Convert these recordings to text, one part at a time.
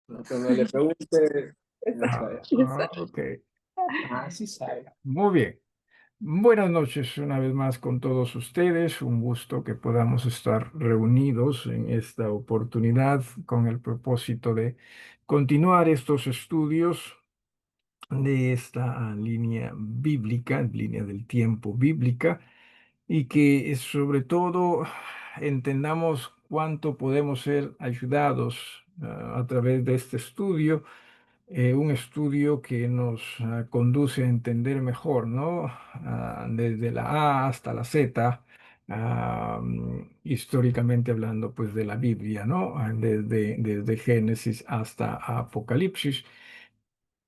No, cuando le pregunte, esta Ah, sabe. ok. Ah, sí sabe. Muy bien. Buenas noches una vez más con todos ustedes. Un gusto que podamos estar reunidos en esta oportunidad con el propósito de continuar estos estudios de esta línea bíblica, línea del tiempo bíblica, y que sobre todo entendamos cuánto podemos ser ayudados a través de este estudio, un estudio que nos conduce a entender mejor, ¿no? Desde la A hasta la Z, históricamente hablando, pues de la Biblia, ¿no? Desde Génesis hasta Apocalipsis.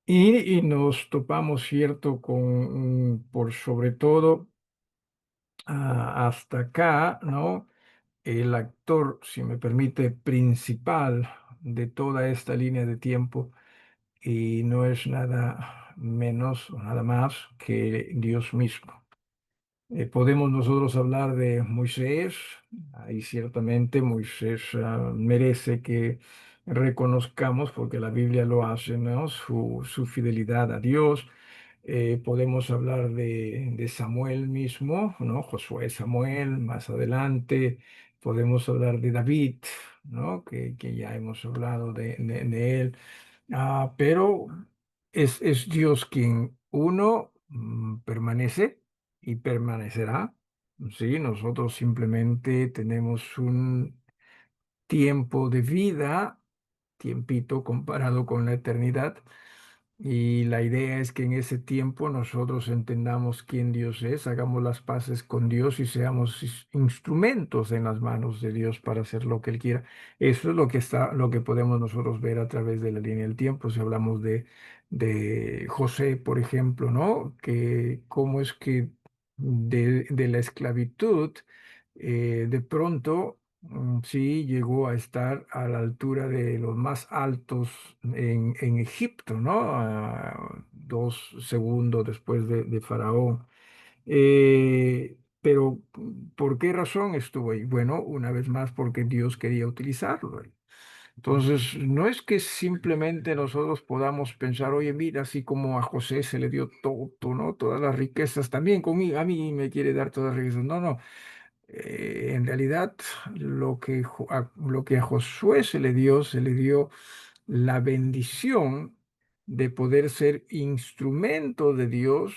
Y nos topamos, ¿cierto?, con, por sobre todo, hasta acá, ¿no? El actor, si me permite, principal de toda esta línea de tiempo, y no es nada menos o nada más que Dios mismo. Podemos nosotros hablar de Moisés, y ciertamente Moisés merece que reconozcamos, porque la Biblia lo hace, ¿no? Su fidelidad a Dios. Podemos hablar de Samuel mismo, ¿no? Josué, Samuel, más adelante. Podemos hablar de David, ¿no? Que ya hemos hablado de él. Pero es Dios quien uno permanece y permanecerá. Sí, nosotros simplemente tenemos un tiempo de vida, tiempito comparado con la eternidad, y la idea es que en ese tiempo nosotros entendamos quién Dios es, hagamos las paces con Dios y seamos instrumentos en las manos de Dios para hacer lo que Él quiera. Eso es lo que podemos nosotros ver a través de la línea del tiempo. Si hablamos de José, por ejemplo, ¿no? Que cómo es que de la esclavitud, de pronto, sí, llegó a estar a la altura de los más altos en Egipto, ¿no? 2 segundos después de Faraón. Pero, ¿por qué razón estuvo ahí? Bueno, una vez más, porque Dios quería utilizarlo. Entonces, no es que simplemente nosotros podamos pensar, oye, mira, así como a José se le dio todo, ¿no? Todas las riquezas, también conmigo, a mí me quiere dar todas las riquezas. No, no. En realidad, lo que a Josué se le dio la bendición de poder ser instrumento de Dios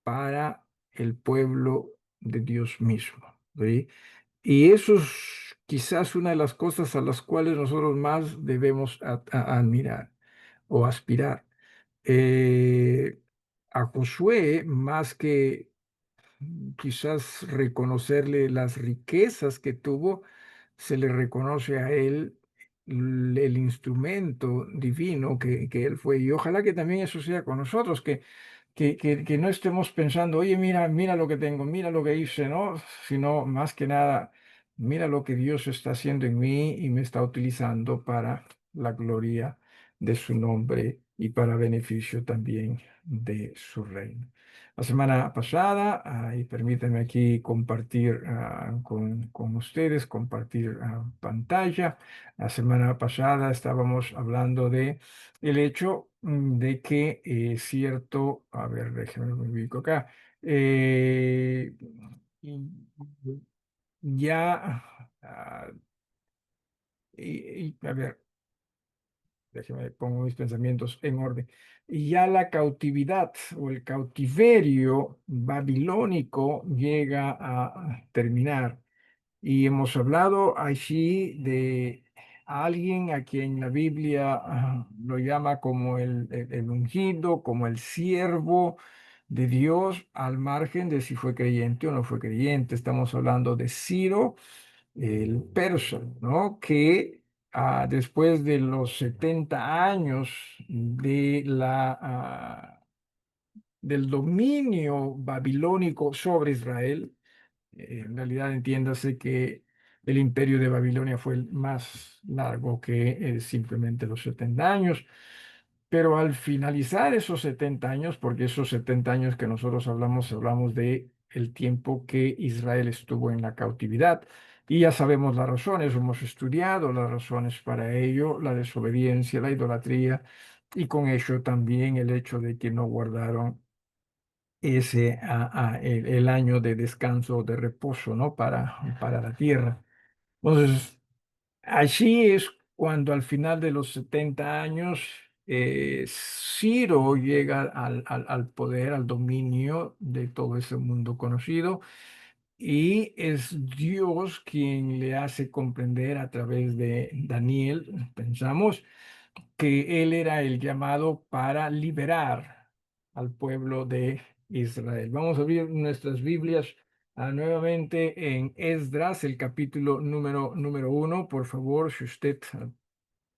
para el pueblo de Dios mismo, ¿sí? Y eso es quizás una de las cosas a las cuales nosotros más debemos admirar o aspirar. Eh, a Josué, más que quizás reconocerle las riquezas que tuvo, se le reconoce a él el instrumento divino que él fue. Y ojalá que también eso sea con nosotros, que no estemos pensando, oye, mira, mira lo que tengo, mira lo que hice, ¿no? Sino más que nada, mira lo que Dios está haciendo en mí y me está utilizando para la gloria de su nombre y para beneficio también de su reino. La semana pasada, y permítanme aquí compartir con ustedes, compartir pantalla. La semana pasada estábamos hablando de el hecho de que cierto, a ver, déjenme me ubico acá, y- ya, a ver, déjeme pongo mis pensamientos en orden. Y ya la cautividad o el cautiverio babilónico llega a terminar. Y hemos hablado allí de alguien a quien la Biblia lo llama como el ungido, como el siervo de Dios, al margen de si fue creyente o no fue creyente. Estamos hablando de Ciro, el persa, ¿no? Que después de los 70 años del dominio babilónico sobre Israel, en realidad entiéndase que el imperio de Babilonia fue el más largo que simplemente los 70 años, pero al finalizar esos 70 años, porque esos 70 años que nosotros hablamos de el tiempo que Israel estuvo en la cautividad, Y ya sabemos las razones, hemos estudiado las razones para ello, la desobediencia, la idolatría, y con ello también el hecho de que no guardaron el año de descanso, de reposo, ¿no? Para la tierra. Entonces, allí es cuando al final de los 70 años, Ciro llega al poder, al dominio de todo ese mundo conocido, y es Dios quien le hace comprender a través de Daniel, pensamos, que él era el llamado para liberar al pueblo de Israel. Vamos a abrir nuestras Biblias nuevamente en Esdras, el capítulo número 1. Por favor, si usted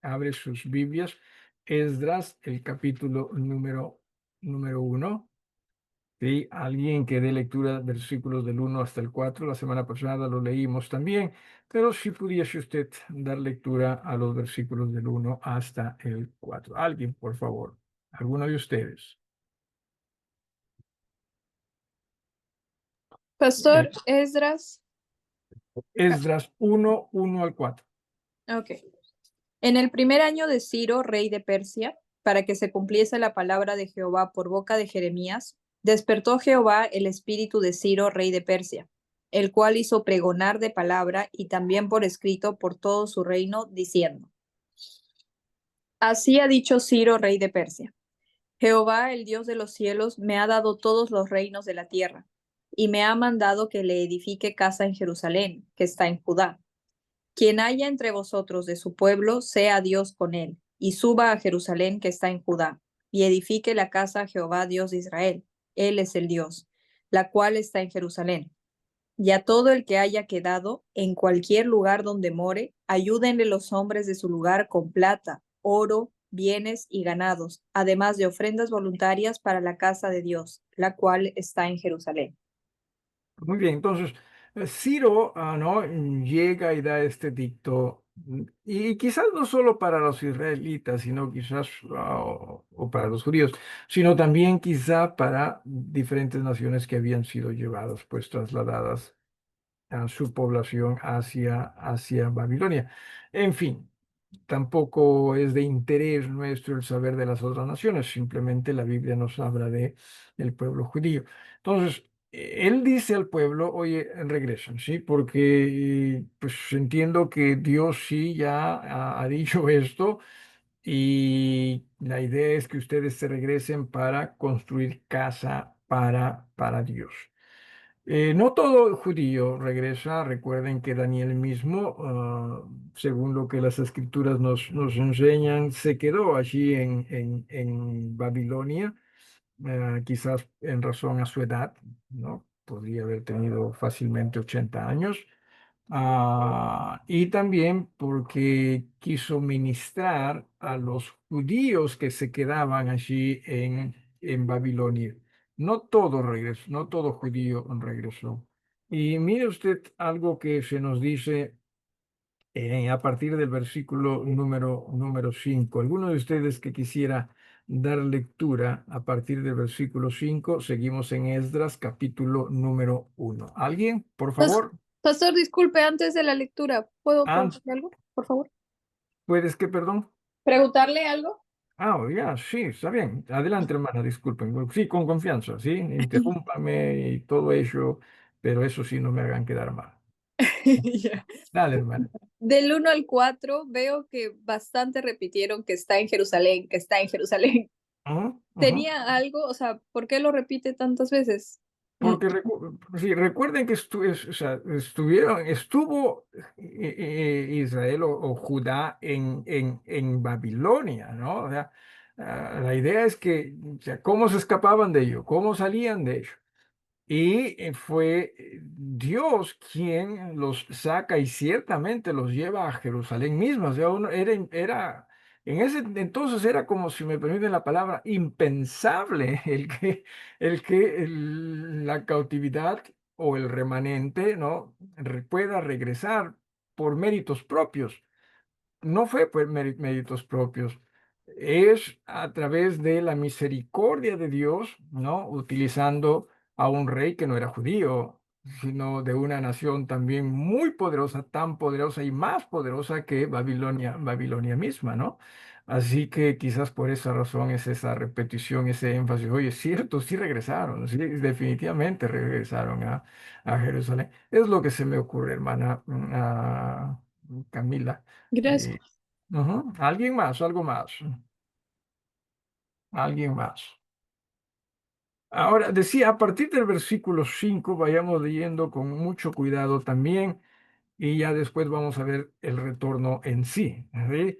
abre sus Biblias, Esdras, el capítulo número 1. ¿Sí? Alguien que dé lectura versículos del 1 hasta el 4. La semana pasada lo leímos también, pero si pudiese usted dar lectura a los versículos del 1 hasta el 4. Alguien, por favor. ¿Alguno de ustedes? Pastor Esdras. Esdras 1, 1 al 4. Ok. En el primer año de Ciro, rey de Persia, para que se cumpliese la palabra de Jehová por boca de Jeremías, despertó Jehová el espíritu de Ciro, rey de Persia, el cual hizo pregonar de palabra y también por escrito por todo su reino, diciendo: Así ha dicho Ciro, rey de Persia: Jehová, el Dios de los cielos, me ha dado todos los reinos de la tierra, y me ha mandado que le edifique casa en Jerusalén, que está en Judá. Quien haya entre vosotros de su pueblo, sea Dios con él, y suba a Jerusalén que está en Judá, y edifique la casa a Jehová Dios de Israel. Él es el Dios, la cual está en Jerusalén. Y a todo el que haya quedado en cualquier lugar donde more, ayúdenle los hombres de su lugar con plata, oro, bienes y ganados, además de ofrendas voluntarias para la casa de Dios, la cual está en Jerusalén. Muy bien, entonces, Ciro, ¿no? Llega y da este dicto, y quizás no solo para los israelitas, sino quizás, o para los judíos, sino también quizá para diferentes naciones que habían sido llevadas, pues trasladadas a su población hacia Babilonia. En fin, tampoco es de interés nuestro el saber de las otras naciones, simplemente la Biblia nos habla de el pueblo judío. Entonces, él dice al pueblo, oye, regresen, ¿sí? Porque pues entiendo que Dios sí ya ha dicho esto, y la idea es que ustedes se regresen para construir casa para Dios. No todo judío regresa. Recuerden que Daniel mismo, según lo que las escrituras nos enseñan, se quedó allí en Babilonia, quizás en razón a su edad, ¿no? Podría haber tenido fácilmente 80 años. Y también porque quiso ministrar a los judíos que se quedaban allí en Babilonia. No todo regresó, no todo judío regresó. Y mire usted algo que se nos dice a partir del versículo número 5. ¿Alguno de ustedes que quisiera dar lectura a partir del versículo 5? Seguimos en Esdras, capítulo número 1. ¿Alguien, por favor? Pastor, disculpe, antes de la lectura, ¿puedo Ah, preguntarle algo, por favor? ¿puedes que, perdón? ¿Preguntarle algo? Ya, sí, está bien. Adelante, hermana, disculpen. Sí, con confianza, sí. Interrúmpame y todo ello, pero eso sí, no me hagan quedar mal. Ya. Dale, hermana. Del 1 al 4 veo que bastante repitieron que está en Jerusalén, que está en Jerusalén. Ujú, ujú. ¿Tenía algo? O sea, ¿por qué lo repite tantas veces? Mm, Porque sí, recuerden que o sea, estuvo Israel o Judá en Babilonia, ¿no? O sea, la idea es que, o sea, ¿cómo se escapaban de ello? ¿Cómo salían de ello? Y fue Dios quien los saca y ciertamente los lleva a Jerusalén misma. O sea, en ese entonces era, como si me permiten la palabra, impensable la cautividad o el remanente, ¿no? Pueda regresar por méritos propios. No fue por méritos propios. Es a través de la misericordia de Dios, ¿no? Utilizando a un rey que no era judío, sino de una nación también muy poderosa, tan poderosa y más poderosa que Babilonia, Babilonia misma, ¿no? Así que quizás por esa razón es esa repetición, ese énfasis. Oye, es cierto, sí regresaron, sí, definitivamente regresaron a Jerusalén. Es lo que se me ocurre, hermana Camila. Gracias. Eh, ujú. ¿Alguien más? ¿Algo más? ¿Alguien más? Ahora, decía, a partir del versículo 5 vayamos leyendo con mucho cuidado también y ya después vamos a ver el retorno en sí. ¿Sí?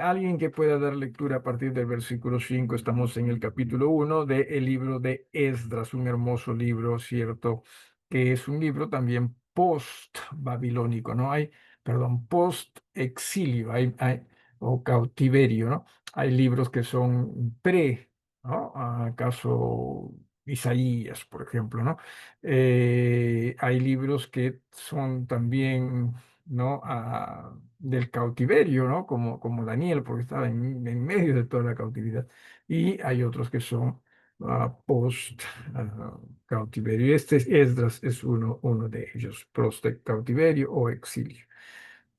Alguien que pueda dar lectura a partir del versículo 5, estamos en el capítulo 1 del libro de Esdras, un hermoso libro, ¿cierto? Que es un libro también post-babilónico, ¿no? Perdón, post-exilio, o cautiverio, ¿no? Hay libros que son ¿no? ¿Acaso Isaías, por ejemplo, ¿no? Hay libros que son también, ¿no? Del cautiverio, ¿no? Como Daniel, porque estaba en medio de toda la cautividad. Y hay otros que son post cautiverio. Este Esdras es uno de ellos, post cautiverio o exilio.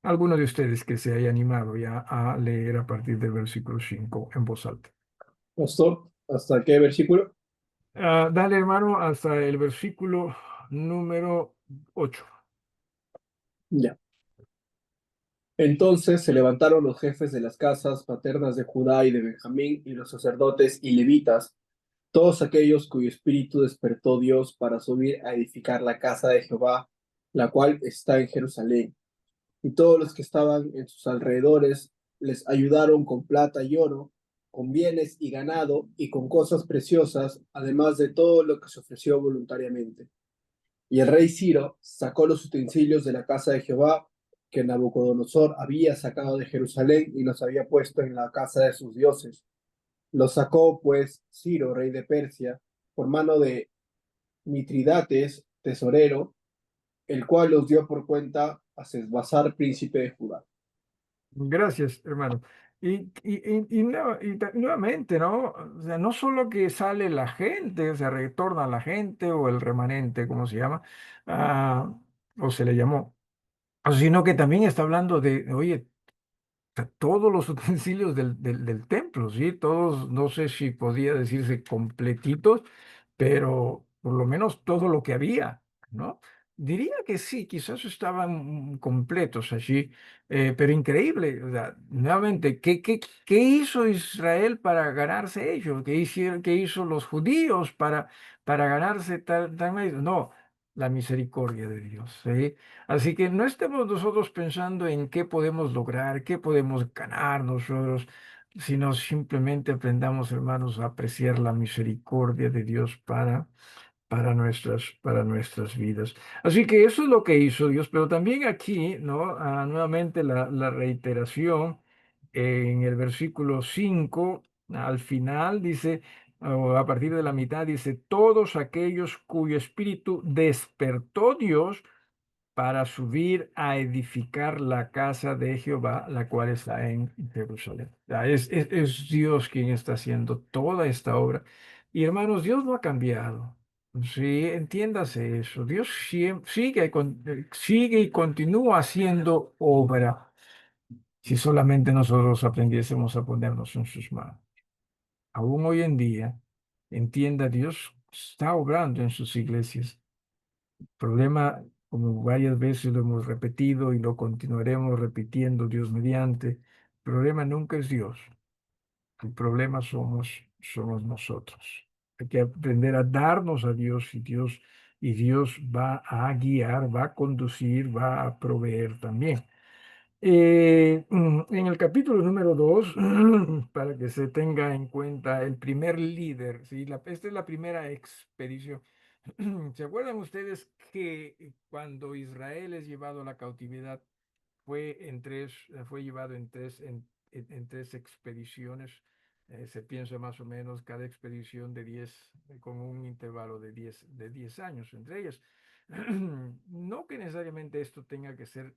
¿Alguno de ustedes que se haya animado ya a leer a partir del versículo 5 en voz alta? Pastor, ¿hasta qué versículo? Dale, hermano, hasta el versículo número 8. Ya. Entonces se levantaron los jefes de las casas paternas de Judá y de Benjamín, y los sacerdotes y levitas, todos aquellos cuyo espíritu despertó Dios para subir a edificar la casa de Jehová, la cual está en Jerusalén. Y todos los que estaban en sus alrededores les ayudaron con plata y oro, con bienes y ganado, y con cosas preciosas, además de todo lo que se ofreció voluntariamente. Y el rey Ciro sacó los utensilios de la casa de Jehová que Nabucodonosor había sacado de Jerusalén y los había puesto en la casa de sus dioses. Los sacó, pues, Ciro, rey de Persia, por mano de Mitridates, tesorero, el cual los dio por cuenta a Sesbazar, príncipe de Judá. Gracias, hermano. Nuevamente, ¿no? O sea, no solo que sale la gente, o sea, retorna la gente o el remanente, como se llama, ah, o se le llamó, sino que también está hablando de, oye, sea, todos los utensilios del templo, ¿sí? Todos, no sé si podía decirse completitos, pero por lo menos todo lo que había, ¿no? Diría que sí, quizás estaban completos allí, pero increíble, o sea, nuevamente, ¿qué hizo Israel para ganarse ellos? ¿Qué hizo los judíos para ganarse tal mérito? No, la misericordia de Dios, ¿sí? Así que no estemos nosotros pensando en qué podemos lograr, qué podemos ganar nosotros, sino simplemente aprendamos, hermanos, a apreciar la misericordia de Dios para nuestras vidas. Así que eso es lo que hizo Dios, pero también aquí, ¿no? Nuevamente la reiteración en el versículo 5 al final dice, o a partir de la mitad dice, todos aquellos cuyo espíritu despertó Dios para subir a edificar la casa de Jehová, la cual está en Jerusalén. O sea, es Dios quien está haciendo toda esta obra. Y hermanos, Dios no ha cambiado. Sí, entiéndase eso. Dios sigue y continúa haciendo obra si solamente nosotros aprendiésemos a ponernos en sus manos. Aún hoy en día, entienda, Dios está obrando en sus iglesias. Problema, como varias veces lo hemos repetido y lo continuaremos repitiendo, Dios mediante, el problema nunca es Dios, el problema somos nosotros. Hay que aprender a darnos a Dios y Dios va a guiar, va a conducir, va a proveer también. En el capítulo número 2, para que se tenga en cuenta el primer líder, ¿sí? Esta es la primera expedición. ¿Se acuerdan ustedes que cuando Israel es llevado a la cautividad fue llevado en tres expediciones? Se piensa más o menos cada expedición de 10, con un intervalo de diez años entre ellas. No que necesariamente esto tenga que ser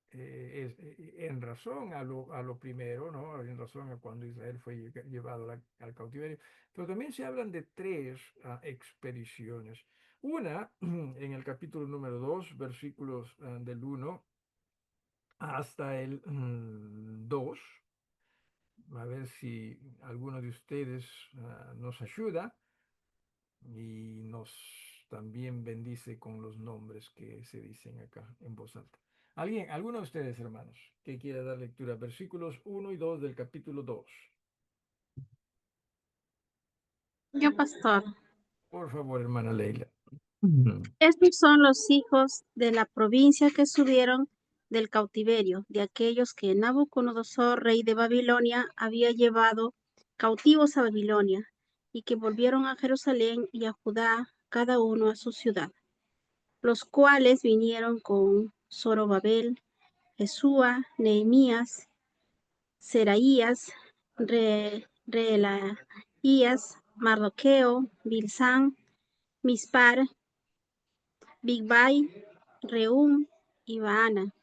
en razón a lo primero, ¿no? En razón a cuando Israel fue llevado al cautiverio, pero también se hablan de tres expediciones. Una, en el capítulo número 2, versículos del 1 hasta el 2. A ver si alguno de ustedes nos ayuda y nos también bendice con los nombres que se dicen acá en voz alta. ¿Alguno de ustedes, hermanos, que quiera dar lectura? Versículos 1 y 2 del capítulo 2. Yo, pastor. Por favor, hermana Leila. Estos son los hijos de la provincia que subieron del cautiverio, de aquellos que Nabucodonosor, rey de Babilonia, había llevado cautivos a Babilonia, y que volvieron a Jerusalén y a Judá, cada uno a su ciudad, los cuales vinieron con Zorobabel, Jesúa, Nehemías, Seraías, Reelaías, Mardoqueo, Bilsán, Mispar, Bigvai, Rehum y Baana,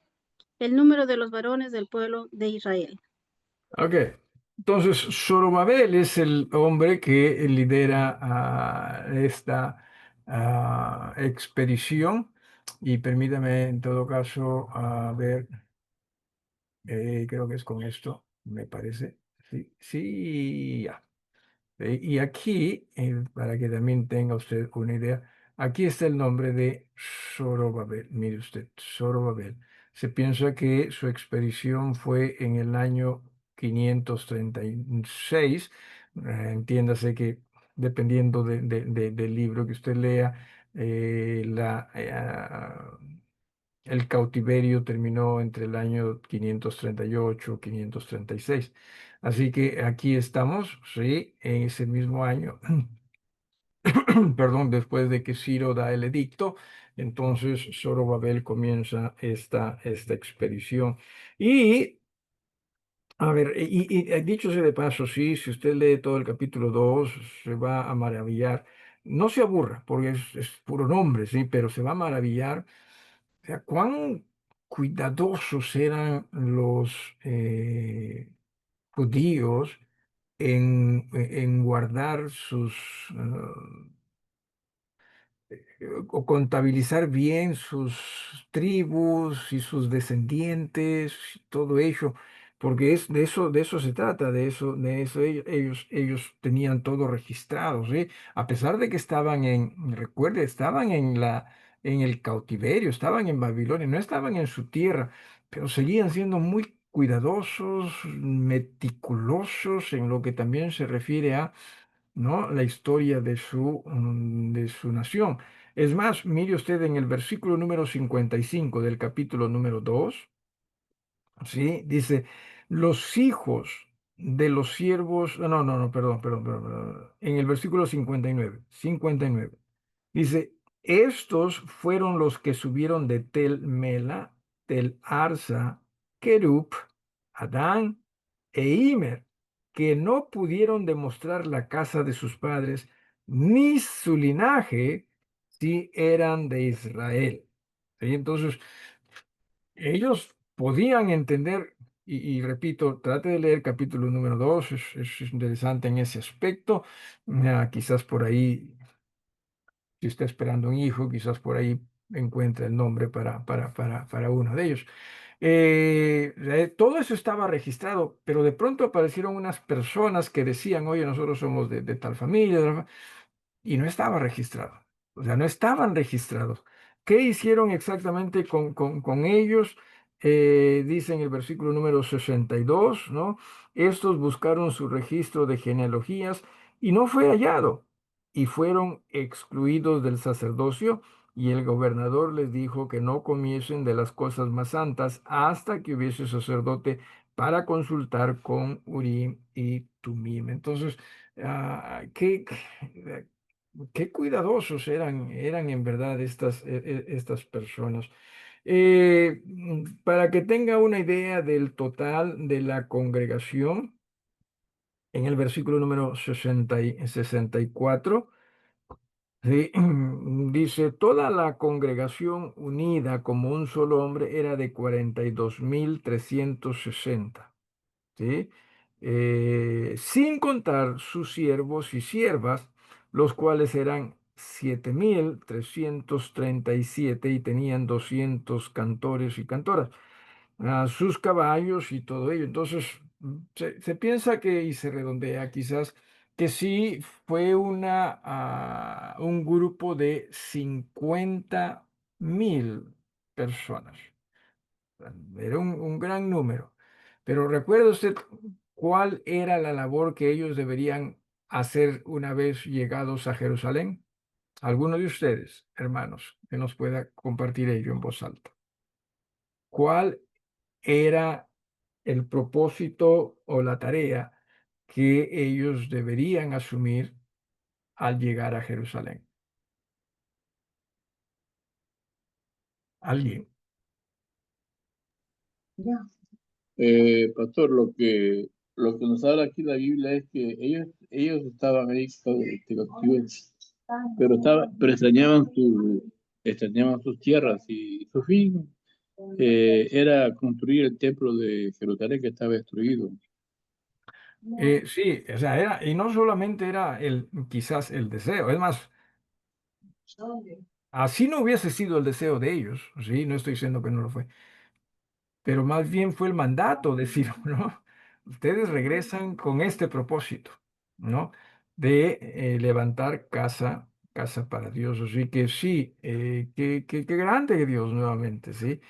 el número de los varones del pueblo de Israel. Ok, entonces Zorobabel es el hombre que lidera esta expedición y permítame en todo caso ver, creo que es con esto, me parece. Sí, sí, ya. Y aquí, para que también tenga usted una idea, aquí está el nombre de Zorobabel. Mire usted, Zorobabel. Se piensa que su expedición fue en el año 536. Entiéndase que dependiendo del libro que usted lea, el cautiverio terminó entre el año 538 y 536. Así que aquí estamos, sí, en ese mismo año, perdón, después de que Ciro da el edicto, entonces Zorobabel comienza esta expedición. Y, a ver, dicho sea de paso, sí, si usted lee todo el capítulo 2 se va a maravillar. No se aburra, porque es puro nombre, sí, pero se va a maravillar. O sea, cuán cuidadosos eran los judíos en guardar sus o contabilizar bien sus tribus y sus descendientes, y todo ello, porque es de eso se trata, de eso ellos tenían todo registrado, ¿sí? A pesar de que estaban recuerde, estaban en el cautiverio, estaban en Babilonia, no estaban en su tierra, pero seguían siendo muy cuidadosos, meticulosos en lo que también se refiere a, ¿no?, la historia de su nación. Es más, mire usted en el versículo número 55 del capítulo número 2, ¿sí? Dice, los hijos de los siervos, no, perdón, en el versículo 59, dice, estos fueron los que subieron de Tel Mela, Tel Arsa, Kerub, Adán e Imer, que no pudieron demostrar la casa de sus padres ni su linaje si eran de Israel. ¿Sí? Entonces, ellos podían entender, y repito, trate de leer capítulo número 2, es interesante en ese aspecto. Quizás por ahí si está esperando un hijo, quizás por ahí encuentre el nombre para uno de ellos. Todo eso estaba registrado, pero de pronto aparecieron unas personas que decían, oye, nosotros somos de tal familia, y no estaba registrado. O sea, no estaban registrados. ¿Qué hicieron exactamente con ellos? Dice en el versículo número 62, ¿no? Estos buscaron su registro de genealogías y no fue hallado, y fueron excluidos del sacerdocio, y el gobernador les dijo que no comiesen de las cosas más santas hasta que hubiese sacerdote para consultar con Urim y Tumim. Entonces, qué cuidadosos eran en verdad estas personas. Para que tenga una idea del total de la congregación, en el versículo número 64, ¿sí? Dice, toda la congregación unida como un solo hombre era de 42.360. ¿Sí? Sin contar sus siervos y siervas, los cuales eran 7,337 y tenían 200 cantores y cantoras, sus caballos y todo ello. Entonces, se piensa que, y se redondea quizás, que sí fue un grupo de 50,000 personas. Era un gran número. Pero ¿recuerda usted cuál era la labor que ellos deberían hacer una vez llegados a Jerusalén? Alguno de ustedes, hermanos, que nos pueda compartir ello en voz alta. ¿Cuál era el propósito o la tarea que ellos deberían asumir al llegar a Jerusalén? ¿Alguien? Pastor, lo que nos habla aquí la Biblia es que ellos estaban ahí cautivos, pero extrañaban sus tierras y su fin era construir el templo de Jerusalén que estaba destruido. Sí, o sea, y no solamente era quizás el deseo, es más, así no hubiese sido el deseo de ellos, sí, no estoy diciendo que no lo fue, pero más bien fue el mandato, decir, ¿no? Ustedes regresan con este propósito, ¿no? De levantar casa para Dios. Así que sí, qué grande Dios nuevamente, ¿sí?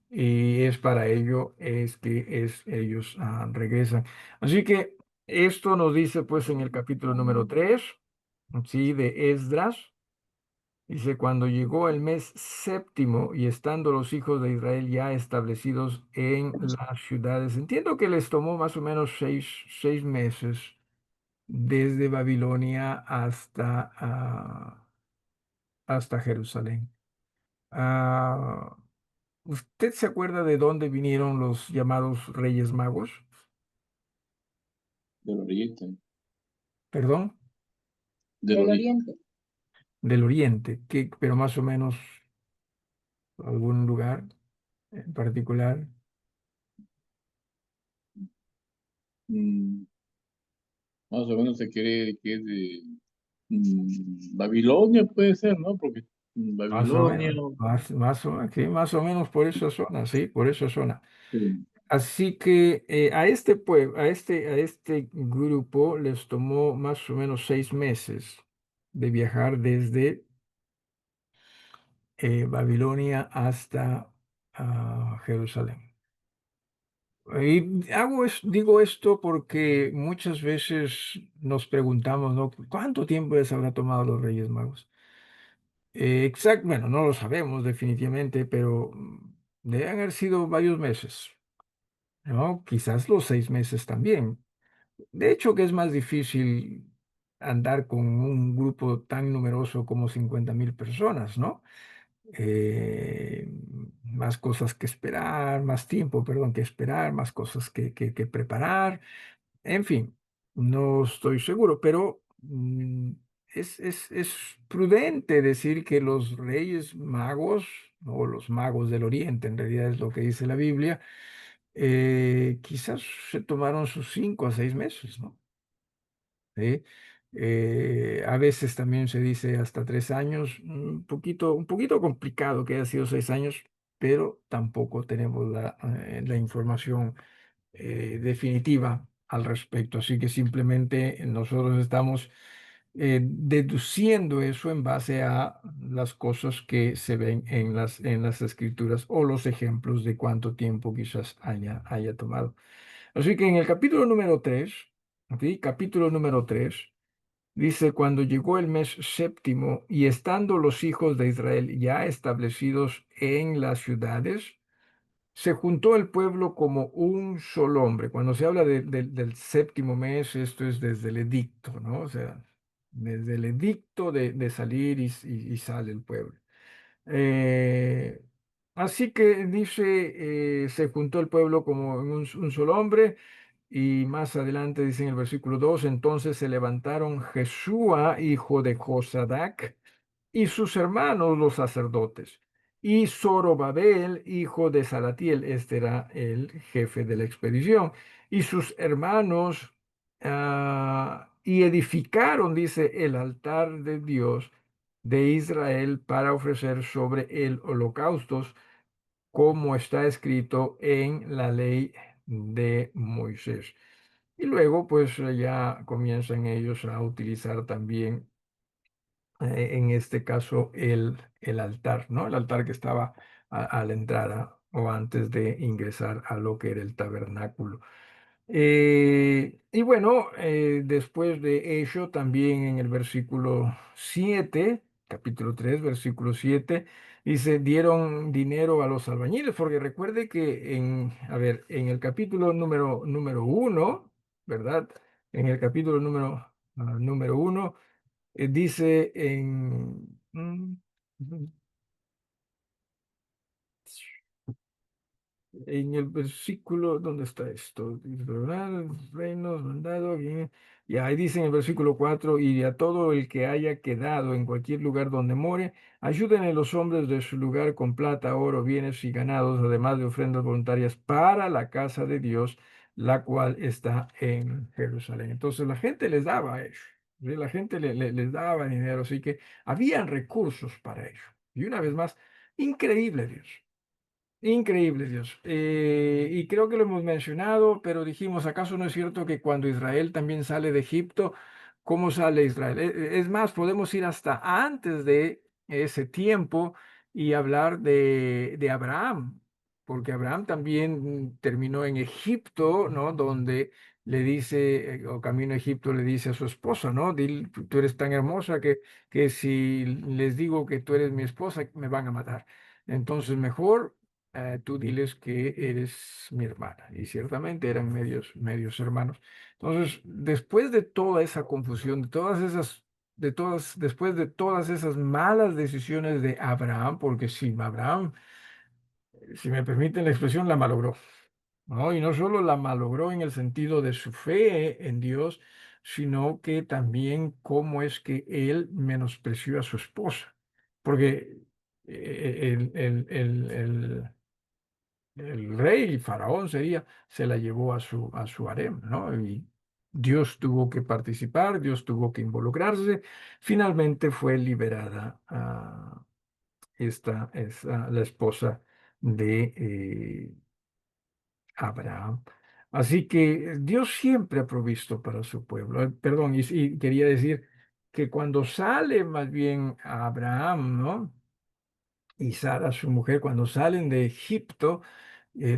Y es para ello, es que ellos regresan. Así que esto nos dice pues en el capítulo número 3, ¿sí? De Esdras. Dice, cuando llegó el mes séptimo y estando los hijos de Israel ya establecidos en las ciudades, entiendo que les tomó más o menos seis meses desde Babilonia hasta Jerusalén. Ah, ¿Usted se acuerda de dónde vinieron los llamados Reyes Magos? Del oriente. Perdón, Del oriente. del Oriente, pero más o menos algún lugar en particular. Mm, Más o menos se cree que es de Babilonia, puede ser, ¿no? Porque Más o Babilonia. menos, sí, más o menos por esa zona, sí, por esa zona. Sí. Así que a este pueblo, a este grupo les tomó más o menos 6 meses de viajar desde Babilonia hasta Jerusalén. Y digo esto porque muchas veces nos preguntamos, ¿no? ¿Cuánto tiempo les habrá tomado a los Reyes Magos? Exacto, bueno, no lo sabemos definitivamente, pero deben haber sido varios meses, ¿no? Quizás los 6 meses también. De hecho, que es más difícil andar con un grupo tan numeroso como 50,000 personas, ¿no? Más cosas que esperar, más tiempo, perdón, que esperar, más cosas que preparar. En fin, no estoy seguro, pero es prudente decir que los reyes magos, o los magos del Oriente, en realidad es lo que dice la Biblia, quizás se tomaron sus 5 a 6 meses, ¿no? ¿Sí? A veces también se dice hasta 3 años, un poquito complicado que haya sido 6 años, pero tampoco tenemos la información definitiva al respecto. Así que simplemente nosotros estamos deduciendo eso en base a las cosas que se ven en las escrituras o los ejemplos de cuánto tiempo quizás haya tomado. Así que en el capítulo número 3, ¿sí? Capítulo número 3 dice, cuando llegó el mes séptimo y estando los hijos de Israel ya establecidos en las ciudades, se juntó el pueblo como un solo hombre. Cuando se habla del séptimo mes, esto es desde el edicto, ¿no? O sea, desde el edicto de salir y sale el pueblo. Eh, Así que dice, se juntó el pueblo como un solo hombre. Y más adelante dice en el versículo 2, entonces se levantaron Jesúa, hijo de Josadac, y sus hermanos los sacerdotes, y Zorobabel, hijo de Salatiel, este era el jefe de la expedición, y sus hermanos, y edificaron, dice, el altar de Dios de Israel para ofrecer sobre el holocaustos, como está escrito en la ley de Moisés. Y luego, pues ya comienzan ellos a utilizar también, en este caso, el altar, ¿no? El altar que estaba a la entrada o antes de ingresar a lo que era el tabernáculo. Y bueno, después de ello, también en el versículo 7, capítulo 3, versículo 7, dice, dieron dinero a los albañiles, porque recuerde que a ver, en el capítulo número 1, ¿verdad? En el capítulo número 1, dice en el versículo, ¿dónde está esto? Dice, "¿Verdad? Reinos, mandado, bien". Y ahí dice en el versículo 4, y a todo el que haya quedado en cualquier lugar donde more, ayuden a los hombres de su lugar con plata, oro, bienes y ganados, además de ofrendas voluntarias para la casa de Dios, la cual está en Jerusalén. Entonces la gente les daba a ellos, ¿sí? La gente les daba dinero, así que habían recursos para ello. Y una vez más, increíble Dios. Increíble, Dios. Y creo que lo hemos mencionado, pero dijimos, ¿acaso no es cierto que cuando Israel también sale de Egipto, cómo sale Israel? Es más, podemos ir hasta antes de ese tiempo y hablar de Abraham, porque Abraham también terminó en Egipto, ¿no? Donde le dice, o camino a Egipto, le dice a su esposa, ¿no? Tú eres tan hermosa que si les digo que tú eres mi esposa, me van a matar. Entonces, mejor tú diles que eres mi hermana. Y ciertamente eran medios hermanos. Entonces, después de toda esa confusión, después de todas esas malas decisiones de Abraham, porque si Abraham, si me permiten la expresión, la malogró, ¿no? Y no solo la malogró en el sentido de su fe en Dios, sino que también cómo es que él menospreció a su esposa. Porque el rey, Faraón sería, se la llevó a su harem, ¿no? Y Dios tuvo que participar, Dios tuvo que involucrarse. Finalmente fue liberada, esta es la esposa de Abraham. Así que Dios siempre ha provisto para su pueblo. Perdón, y quería decir que cuando sale más bien a Abraham, ¿no? Y Sara, su mujer, cuando salen de Egipto,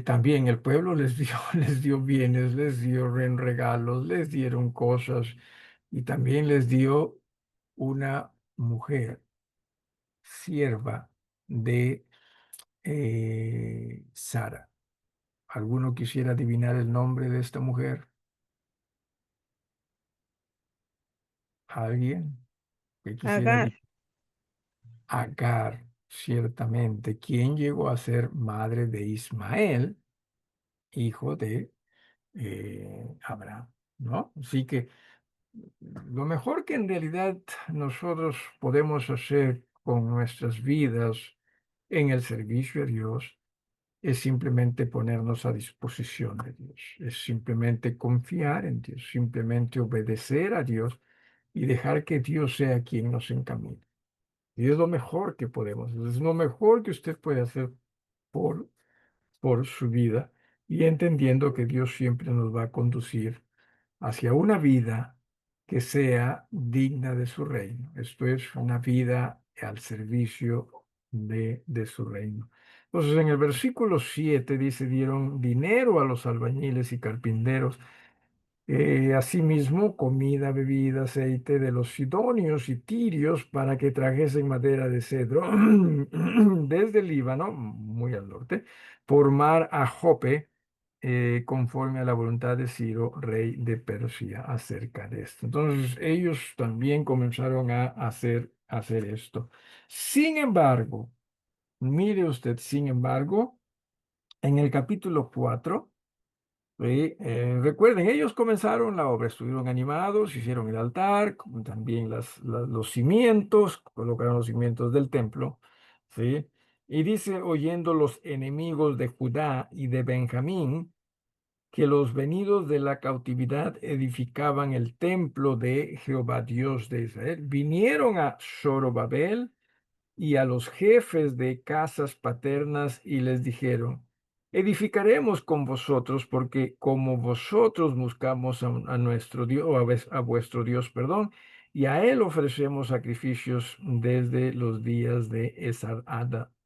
también el pueblo les dio, les dio bienes, les dio regalos, les dieron cosas y también les dio una mujer, sierva de Sara. ¿Alguno quisiera adivinar el nombre de esta mujer? ¿Alguien que quisiera Agar. adivinar? Agar, ciertamente, quien llegó a ser madre de Ismael, hijo de Abraham, ¿no? Así que lo mejor que en realidad nosotros podemos hacer con nuestras vidas en el servicio a Dios es simplemente ponernos a disposición de Dios, es simplemente confiar en Dios, simplemente obedecer a Dios y dejar que Dios sea quien nos encamine. Y es lo mejor que podemos, es lo mejor que usted puede hacer por, por su vida y entendiendo que Dios siempre nos va a conducir hacia una vida que sea digna de su reino. Esto es una vida al servicio de su reino. Entonces, en el versículo 7 dice, dieron dinero a los albañiles y carpinteros, asimismo comida, bebida, aceite de los sidonios y tirios para que trajesen madera de cedro desde el Líbano, muy al norte, por mar a Jope, conforme a la voluntad de Ciro, rey de Persia, acerca de esto. Entonces ellos también comenzaron a hacer esto. Sin embargo, mire usted, sin embargo, en el capítulo 4, sí, recuerden, ellos comenzaron la obra, estuvieron animados, hicieron el altar, como también los cimientos, colocaron los cimientos del templo, ¿sí? Y dice, oyendo los enemigos de Judá y de Benjamín, que los venidos de la cautividad edificaban el templo de Jehová Dios de Israel. Vinieron a Zorobabel y a los jefes de casas paternas y les dijeron, edificaremos con vosotros porque como vosotros buscamos a nuestro Dios, o a vuestro Dios, perdón, y a él ofrecemos sacrificios desde los días de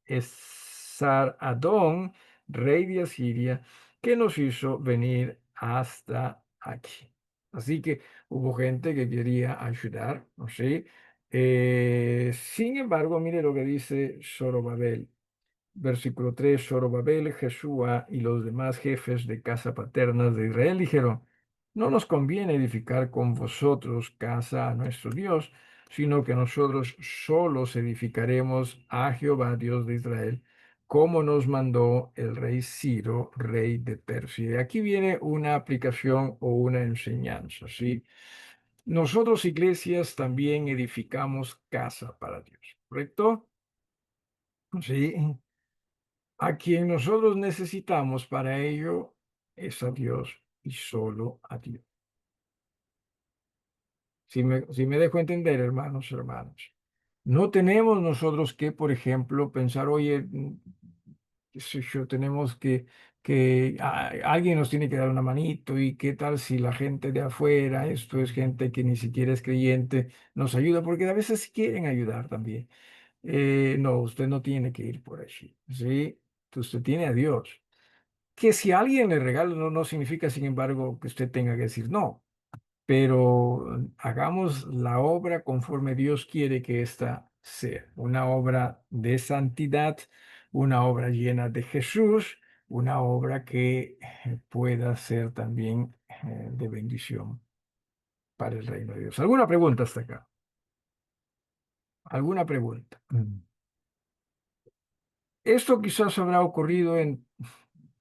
Esar-Adón, rey de Asiria, que nos hizo venir hasta aquí. Así que hubo gente que quería ayudar, ¿no? ¿Sí? Sin embargo, mire lo que dice Zorobabel. Versículo 3, Zorobabel, Jesúa y los demás jefes de casa paternas de Israel dijeron, no nos conviene edificar con vosotros casa a nuestro Dios, sino que nosotros solos edificaremos a Jehová, Dios de Israel, como nos mandó el rey Ciro, rey de Persia. Y aquí viene una aplicación o una enseñanza, ¿sí? Nosotros, iglesias, también edificamos casa para Dios, ¿correcto? Sí. A quien nosotros necesitamos para ello es a Dios y solo a Dios. Si me dejo entender, hermanos. No tenemos nosotros que, por ejemplo, pensar, oye, qué sé yo, tenemos que alguien nos tiene que dar una manito y qué tal si la gente de afuera, esto es gente que ni siquiera es creyente, nos ayuda, porque a veces sí quieren ayudar también. No, usted no tiene que ir por allí, ¿sí? Usted tiene a Dios. Que si alguien le regala no significa, sin embargo, que usted tenga que decir no, pero hagamos la obra conforme Dios quiere que ésta sea, una obra de santidad, una obra llena de Jesús, una obra que pueda ser también de bendición para el reino de Dios. ¿Alguna pregunta hasta acá? ¿Alguna pregunta? Esto quizás habrá ocurrido en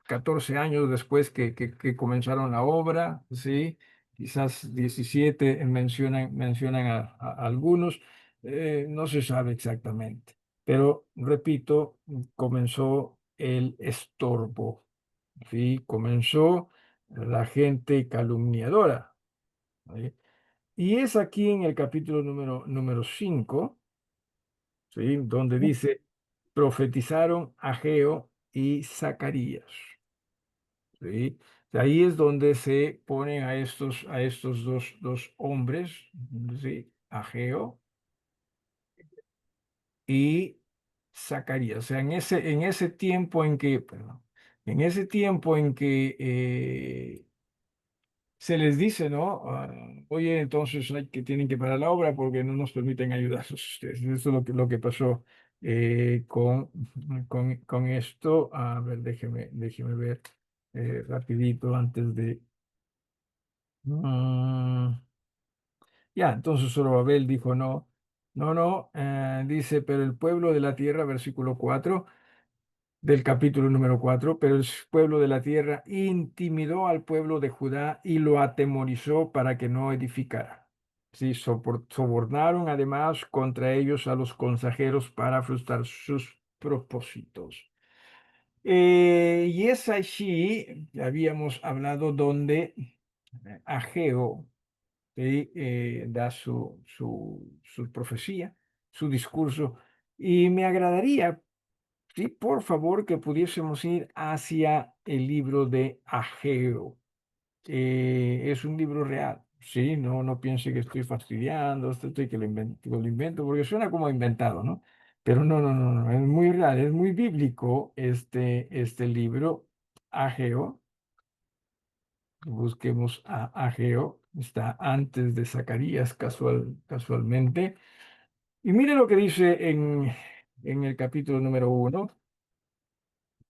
14 años después que comenzaron la obra, ¿sí? Quizás 17 mencionan a algunos, no se sabe exactamente, pero repito, comenzó el estorbo, ¿sí? Comenzó la gente calumniadora, ¿sí? Y es aquí en el capítulo número 5, ¿sí? Donde dice, profetizaron Ageo y Zacarías. ¿Sí? Ahí es donde se ponen a estos dos hombres, ¿sí? Ageo y Zacarías. O sea, en ese tiempo en que, perdón, en ese tiempo en que se les dice, ¿no? Oye, entonces tienen que parar la obra porque no nos permiten ayudarlos ustedes. Eso es lo que pasó con esto. A ver, déjeme ver rapidito antes de... Ya, entonces Zorobabel dijo, no, no, no, dice, pero el pueblo de la tierra, versículo 4 del capítulo número 4, pero el pueblo de la tierra intimidó al pueblo de Judá y lo atemorizó para que no edificara. Sí, sobornaron además contra ellos a los consejeros para frustrar sus propósitos. Y es allí, habíamos hablado, donde Ageo, ¿sí? Da su profecía, su discurso, y me agradaría, sí, por favor, que pudiésemos ir hacia el libro de Ageo. Es un libro real, sí, no piense que estoy fastidiando, que lo invento, porque suena como inventado, ¿no? Pero no, es muy real, es muy bíblico este libro, Ageo. Busquemos a Ageo, está antes de Zacarías casualmente. Y mire lo que dice en el capítulo número 1.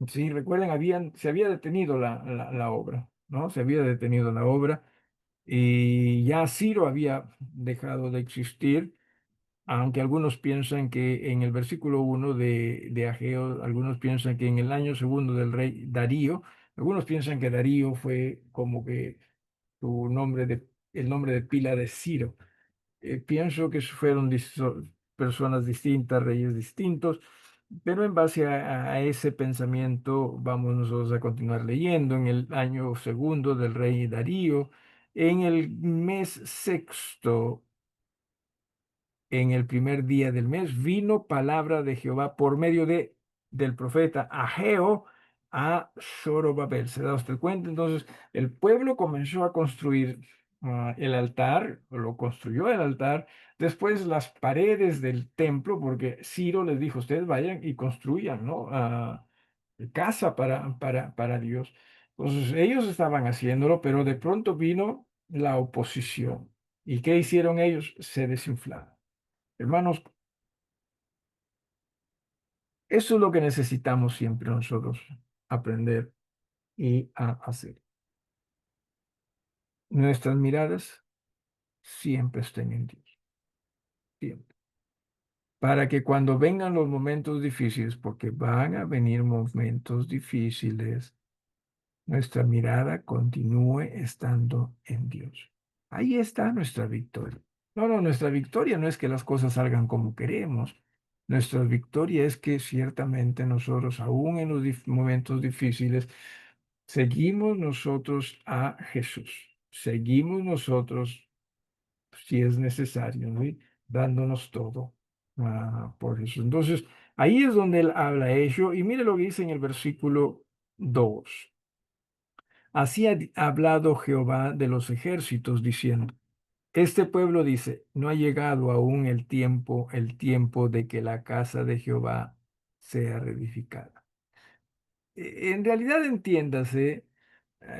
Sí, recuerden, se había detenido la obra, ¿no? Se había detenido la obra y ya Ciro había dejado de existir, aunque algunos piensan que en el versículo 1 de Ageo, algunos piensan que en el año segundo del rey Darío, algunos piensan que Darío fue como que el nombre de pila de Ciro. Pienso que fueron personas distintas, reyes distintos, Pero en base a ese pensamiento vamos nosotros a continuar leyendo. En el año segundo del rey Darío, en el mes sexto, en el primer día del mes, vino palabra de Jehová por medio del profeta Ageo a Zorobabel. ¿Se da usted cuenta? Entonces, el pueblo comenzó a construir el altar, lo construyó el altar, después las paredes del templo, porque Ciro les dijo, ustedes vayan y construyan, ¿no? Casa para Dios. Entonces, ellos estaban haciéndolo, pero de pronto vino la oposición. ¿Y qué hicieron ellos? Se desinflaron. Hermanos, eso es lo que necesitamos siempre nosotros aprender y a hacer. Nuestras miradas siempre estén en Dios, siempre. Para que cuando vengan los momentos difíciles, porque van a venir momentos difíciles, nuestra mirada continúe estando en Dios. Ahí está nuestra victoria. No, nuestra victoria no es que las cosas salgan como queremos. Nuestra victoria es que ciertamente nosotros, aún en los momentos difíciles, seguimos nosotros a Jesús. Seguimos nosotros, si es necesario, ¿no? Dándonos todo por Jesús. Entonces, ahí es donde él habla ello. Y mire lo que dice en el versículo 2. Así ha hablado Jehová de los ejércitos, diciendo, este pueblo dice, no ha llegado aún el tiempo de que la casa de Jehová sea reedificada. En realidad, entiéndase,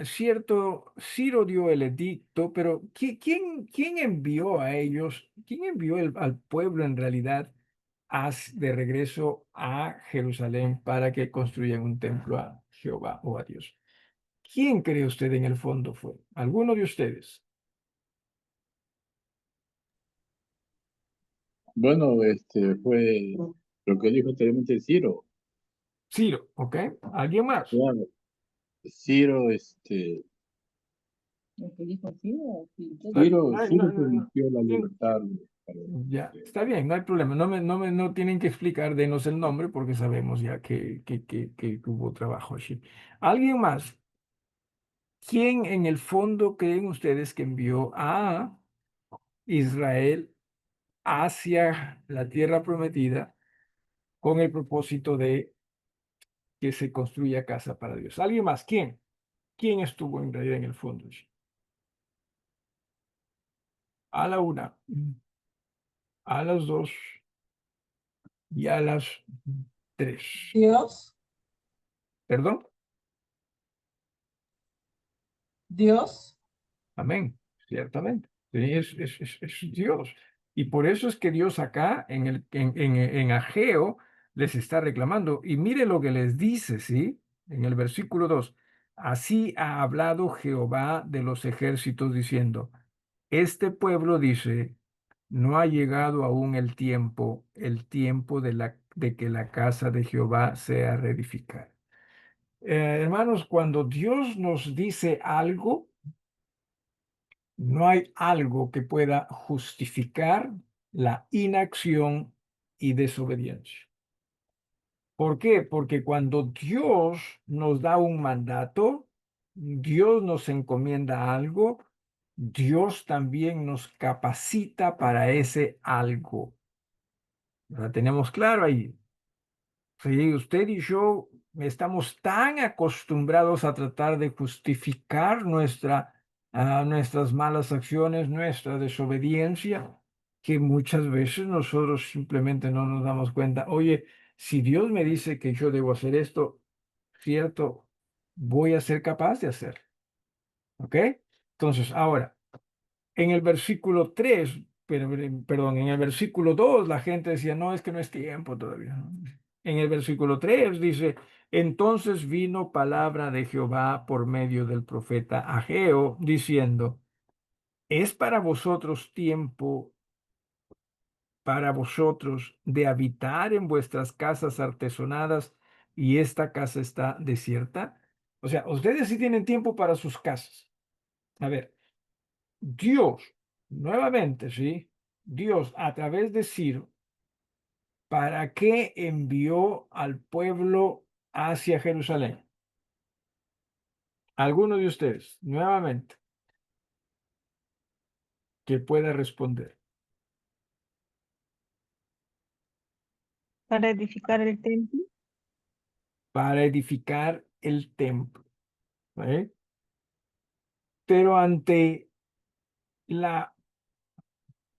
cierto, Ciro dio el edicto, pero ¿quién envió a ellos? ¿Quién envió al pueblo en realidad de regreso a Jerusalén para que construyan un templo a Jehová o a Dios? ¿Quién cree usted en el fondo fue? ¿Alguno de ustedes? Bueno, fue lo que dijo anteriormente Ciro. Ciro, ¿ok? ¿Alguien más? Claro, Ciro, Lo que dijo Ciro, sí. Ciro permitió la ¿quién? libertad. Ya, está bien, no hay problema. No tienen que explicar, denos el nombre porque sabemos ya que hubo trabajo allí. ¿Alguien más? ¿Quién en el fondo creen ustedes que envió a Israel hacia la tierra prometida con el propósito de que se construya casa para Dios? ¿Alguien más? ¿Quién? ¿Quién estuvo en realidad en el fondo allí? A la una, a las dos y a las tres. Dios, ¿Perdón? Dios, Amén, ciertamente. Sí, es Dios. Y por eso es que Dios acá en Ageo les está reclamando. Y mire lo que les dice, ¿sí? En el versículo 2. Así ha hablado Jehová de los ejércitos diciendo, este pueblo dice, no ha llegado aún el tiempo de que la casa de Jehová sea reedificada. Hermanos, cuando Dios nos dice algo, no hay algo que pueda justificar la inacción y desobediencia. ¿Por qué? Porque cuando Dios nos da un mandato, Dios nos encomienda algo, Dios también nos capacita para ese algo. ¿La tenemos claro ahí? Sí, usted y yo estamos tan acostumbrados a tratar de justificar nuestras malas acciones, nuestra desobediencia, que muchas veces nosotros simplemente no nos damos cuenta. Oye, si Dios me dice que yo debo hacer esto, cierto, voy a ser capaz de hacer. ¿Ok? Entonces, ahora, en el versículo 3, perdón, en el versículo 2 la gente decía, no, es que no es tiempo todavía, ¿no? En el versículo 3 dice, entonces vino palabra de Jehová por medio del profeta Ageo, diciendo, es para vosotros tiempo, para vosotros de habitar en vuestras casas artesonadas y esta casa está desierta. O sea, ustedes sí tienen tiempo para sus casas. A ver. Dios, nuevamente, ¿sí? Dios a través de Ciro ¿para qué envió al pueblo hacia Jerusalén? ¿Alguno de ustedes, nuevamente, que pueda responder? Para edificar el templo. Para edificar el templo. ¿Eh? Pero la,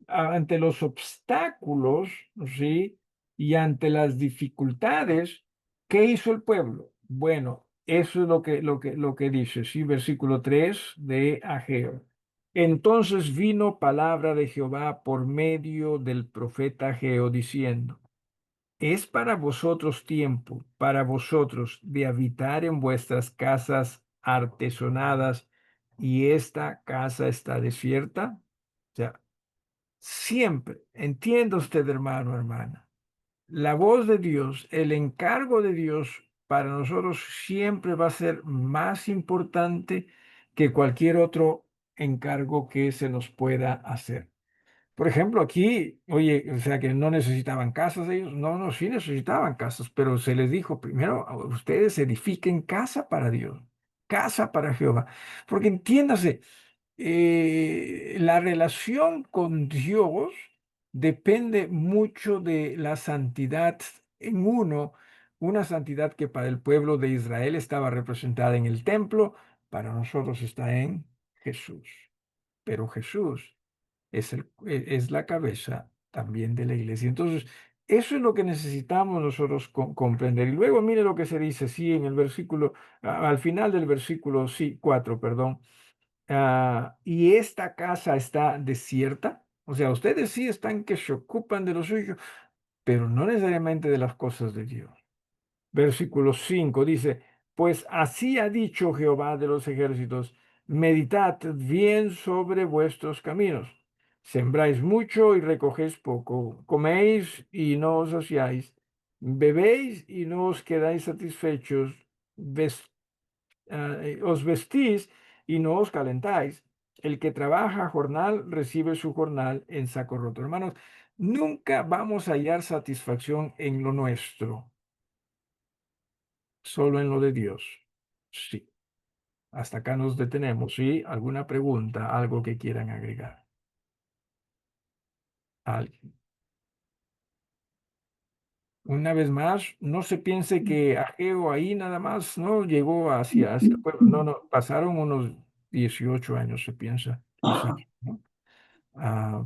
ante los obstáculos, ¿sí? Y ante las dificultades, ¿qué hizo el pueblo? Bueno, eso es lo que dice, sí, versículo 3 de Ageo. Entonces vino palabra de Jehová por medio del profeta Ageo diciendo: es para vosotros tiempo, para vosotros de habitar en vuestras casas artesonadas, y esta casa está desierta. O sea, siempre, entienda usted, hermano, hermana, la voz de Dios, el encargo de Dios para nosotros siempre va a ser más importante que cualquier otro encargo que se nos pueda hacer. Por ejemplo, aquí, oye, o sea que no necesitaban casas ellos, no, no, sí necesitaban casas, pero se les dijo primero, ustedes edifiquen casa para Dios, casa para Jehová, porque entiéndase, la relación con Dios depende mucho de la santidad en uno, una santidad que para el pueblo de Israel estaba representada en el templo, para nosotros está en Jesús, pero Jesús es la cabeza también de la iglesia. Entonces, eso es lo que necesitamos nosotros comprender. Y luego mire lo que se dice, sí, en el versículo, al final del versículo, sí, 4, perdón. Y esta casa está desierta. O sea, ustedes sí están que se ocupan de lo suyo, pero no necesariamente de las cosas de Dios. Versículo 5 dice: pues así ha dicho Jehová de los ejércitos, meditad bien sobre vuestros caminos. Sembráis mucho y recogéis poco, coméis y no os saciáis, bebéis y no os quedáis satisfechos, os vestís y no os calentáis. El que trabaja jornal recibe su jornal en saco roto. Hermanos, nunca vamos a hallar satisfacción en lo nuestro, solo en lo de Dios. Sí. Hasta acá nos detenemos. ¿Sí? ¿Alguna pregunta? ¿Algo que quieran agregar? ¿Alguien? Una vez más, no se piense que Ageo ahí nada más, no llegó hacia el pueblo. No, no, pasaron unos 18 años, se piensa, quizás, ¿no?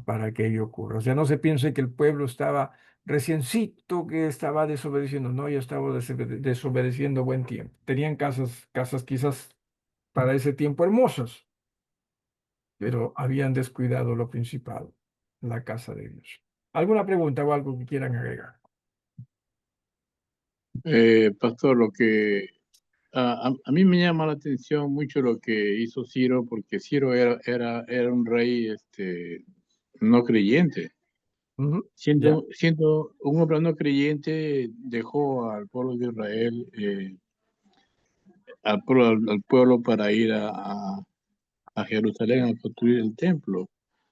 Para que ello ocurra. O sea, no se piense que el pueblo estaba reciencito, que estaba desobedeciendo. No, ya estaba desobedeciendo buen tiempo. Tenían casas quizás para ese tiempo hermosas, pero habían descuidado lo principal, la casa de Dios. ¿Alguna pregunta o algo que quieran agregar? Pastor, lo que a mí me llama la atención mucho lo que hizo Ciro, porque Ciro era un rey no creyente. Ujú, ya, Siendo un hombre no creyente, dejó al pueblo de Israel, al pueblo para ir a Jerusalén a construir el templo.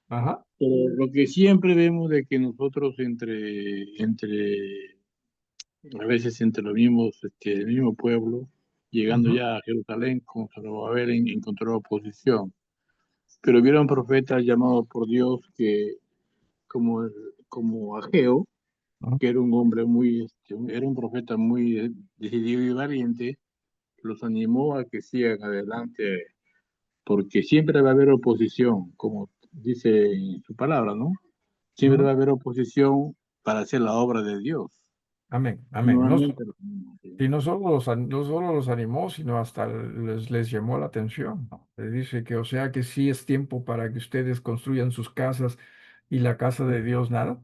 ajá, Pero lo que siempre vemos de que nosotros a veces entre los mismos, el mismo pueblo, llegando ujú, ya a Jerusalén, con Zorobabel encontró oposición. Pero hubieron profetas llamados por Dios que, como, como Ageo, ujú, que era un hombre muy, era un profeta muy decidido y valiente, los animó a que sigan adelante, porque siempre va a haber oposición, como dice en su palabra, ¿no? Siempre va ujú. a haber oposición para hacer la obra de Dios. Amén, amén. No, Nuevamente, y no solo los animó, sino hasta les llamó la atención, ¿no? Les dice que, o sea, que sí es tiempo para que ustedes construyan sus casas y la casa de Dios nada,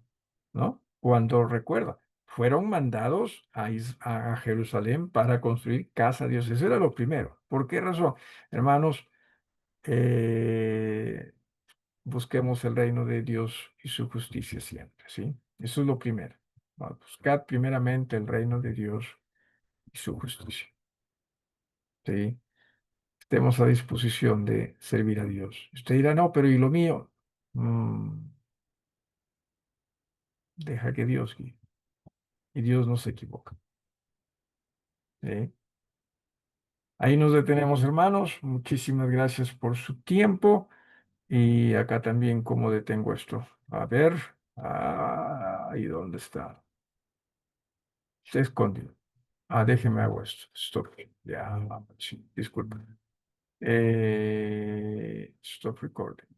¿no? Cuando recuerda, fueron mandados a Jerusalén para construir casa de Dios. Eso era lo primero. ¿Por qué razón? Hermanos, eh, busquemos el reino de Dios y su justicia siempre, ¿sí? Eso es lo primero. Buscad primeramente el reino de Dios y su justicia, ¿sí? Estemos a disposición de servir a Dios. Usted dirá, no, pero ¿y lo mío? Mm, deja que Dios guíe. y Dios no se equivoca. ¿Sí? Ahí nos detenemos, hermanos. Muchísimas gracias por su tiempo. Y acá también, ¿cómo detengo esto? A ver, ahí dónde está. Se escondió. Déjeme hago esto. Stop. Ya, sí, disculpen. Stop recording.